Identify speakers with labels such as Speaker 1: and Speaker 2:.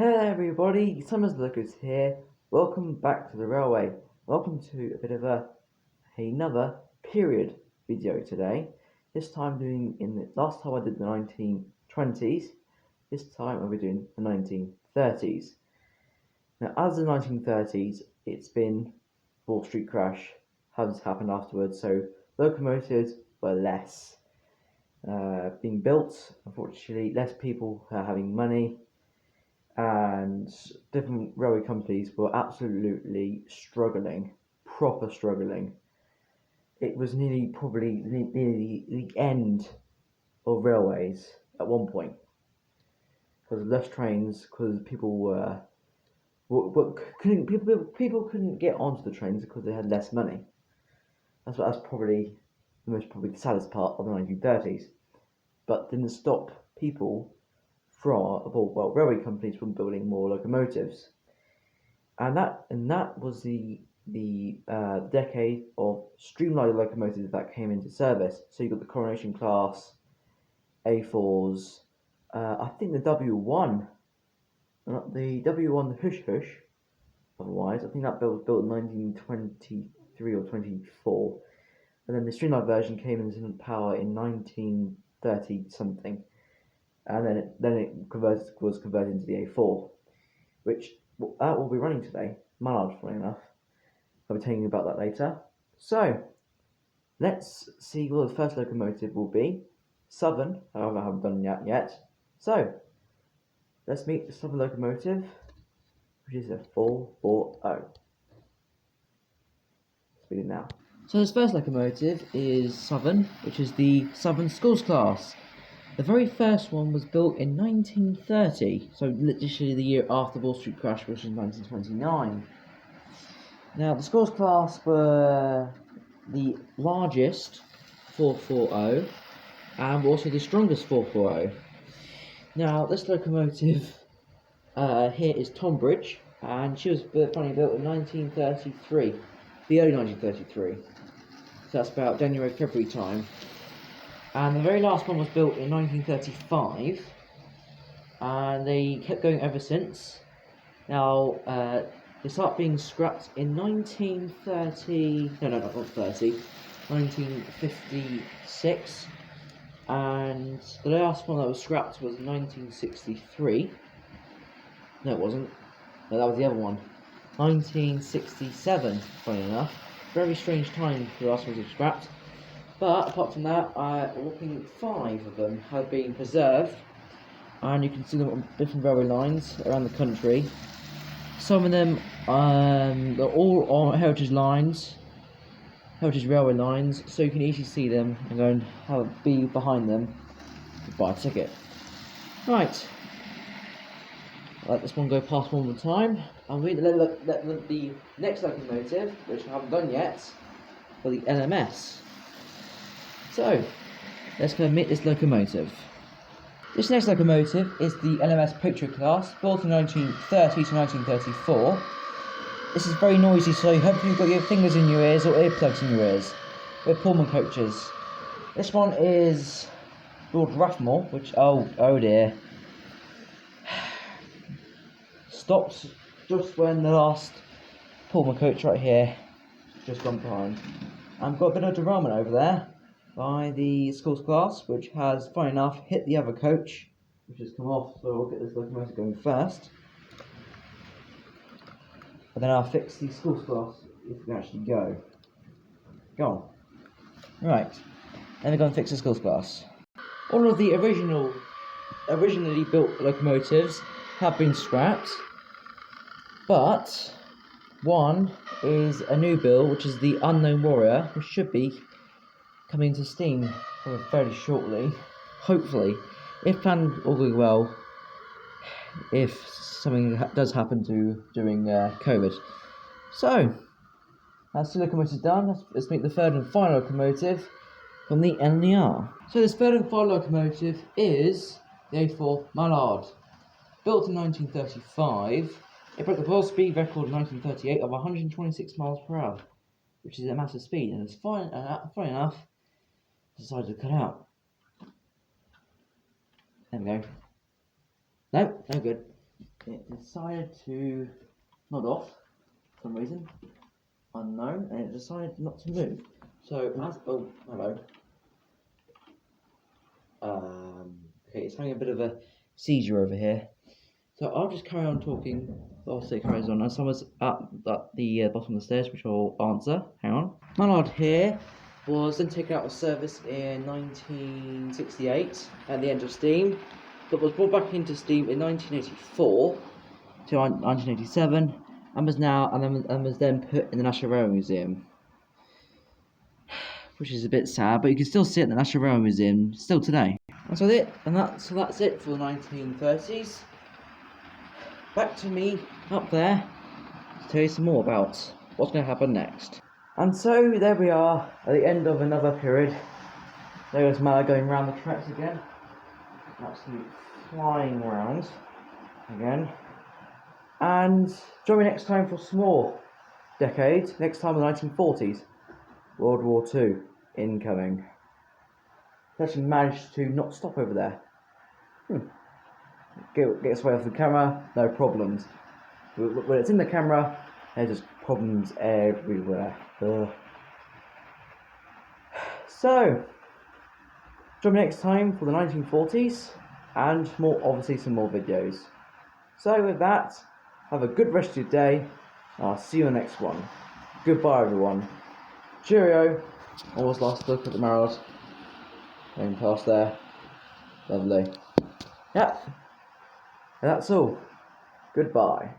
Speaker 1: Hello everybody, Summers Lookers here. Welcome back to the railway. Welcome to a bit of another period video today. This time last time I did the 1920s. This time I'll be doing the 1930s. Now, as the 1930s, it's been Wall Street crash has happened afterwards, so locomotives were less being built. Unfortunately, less people are having money. And different railway companies were absolutely struggling, proper struggling. It was nearly the end of railways at one point because of less trains, because people couldn't get onto the trains because they had less money. That's probably the saddest part of the 1930s, but didn't stop people railway companies from building more locomotives, and that was the decade of streamlined locomotives that came into service. So you got the Coronation Class, A4s, I think the W1, the Hush Hush. Otherwise, I think that was built in 1923 or 24, and then the streamlined version came into power in 1930 something. And then it was converted into the A4, which that will be running today. Mallard, funny enough. I'll be telling you about that later. So let's see what the first locomotive will be. Southern, however, I haven't done that yet. So let's meet the Southern locomotive, which is a 440. Let's begin now. So this first locomotive is Southern, which is the Southern Schools Class. The very first one was built in 1930, so literally the year after the Wall Street crash, which was 1929. Now, the Schools Class were the largest 440 and also the strongest 440. Now, this locomotive here is Tonbridge, and she was built in 1933, the early 1933. So that's about January, February time. And the very last one was built in 1935, and they kept going ever since. Now, they start being scrapped in 1956, and the last one that was scrapped was 1963. No, it wasn't. No, that was the other one. 1967, funny enough. Very strange time for the last one to be scrapped. But apart from that, whopping 5 of them have been preserved, and you can see them on different railway lines around the country. Some of them they're all on heritage railway lines, so you can easily see them and go and be behind them to buy a ticket. Right, let this one go past one more time, and we let the next locomotive, which I haven't done yet, for the LMS. So, let's go meet this locomotive. This next locomotive is the LMS Portrait Class, built in 1930 to 1934. This is very noisy, so hopefully you've got your fingers in your ears or earplugs in your ears. We're Pullman coaches. This one is Lord Rathmore, which, oh dear. Stopped just when the last Pullman coach right here just gone behind. I've got a bit of derailment over there by the Schools Class, which has, funny enough, hit the other coach, which has come off, so we'll get this locomotive going first. And then I'll fix the Schools Class if we can actually go. Go on. Right, then we're going to fix the Schools Class. All of the originally built locomotives have been scrapped, but one is a new build, which is the Unknown Warrior, which should be coming into steam fairly shortly, hopefully, if planned all going well, if something does happen during COVID. So, that's the locomotive done. Let's meet the third and final locomotive from the NER. So this third and final locomotive is the A4 Mallard, built in 1935. It broke the world speed record in 1938 of 126 miles per hour, which is a massive speed, and it's funny enough, decided to cut out. There we go. No good. it decided to nod off for some reason, unknown, and it decided not to move. So as oh hello. Okay, it's having a bit of a seizure over here. So I'll just carry on talking whilst it carries on. And someone's at the bottom of the stairs, which I'll answer. Hang on. Mallard here was then taken out of service in 1968 at the end of steam, but was brought back into steam in 1984 to 1987, and was then put in the National Railway Museum, which is a bit sad. But you can still see it in the National Railway Museum still today. And so that's it for the 1930s. Back to me up there to tell you some more about what's going to happen next. And so there we are at the end of another period. There goes Mallard going round the tracks again. Absolutely flying round again. And join me next time for some more decades. Next time the 1940s. World War II incoming. It actually managed to not stop over there. Gets away off the camera, no problems. When it's in the camera, there's just problems everywhere. Ugh. So, join me next time for the 1940s, and obviously some more videos. So with that, have a good rest of your day, and I'll see you in the next one. Goodbye everyone. Cheerio. Always last look at the Mallard. Going past there. Lovely. Yep. And that's all. Goodbye.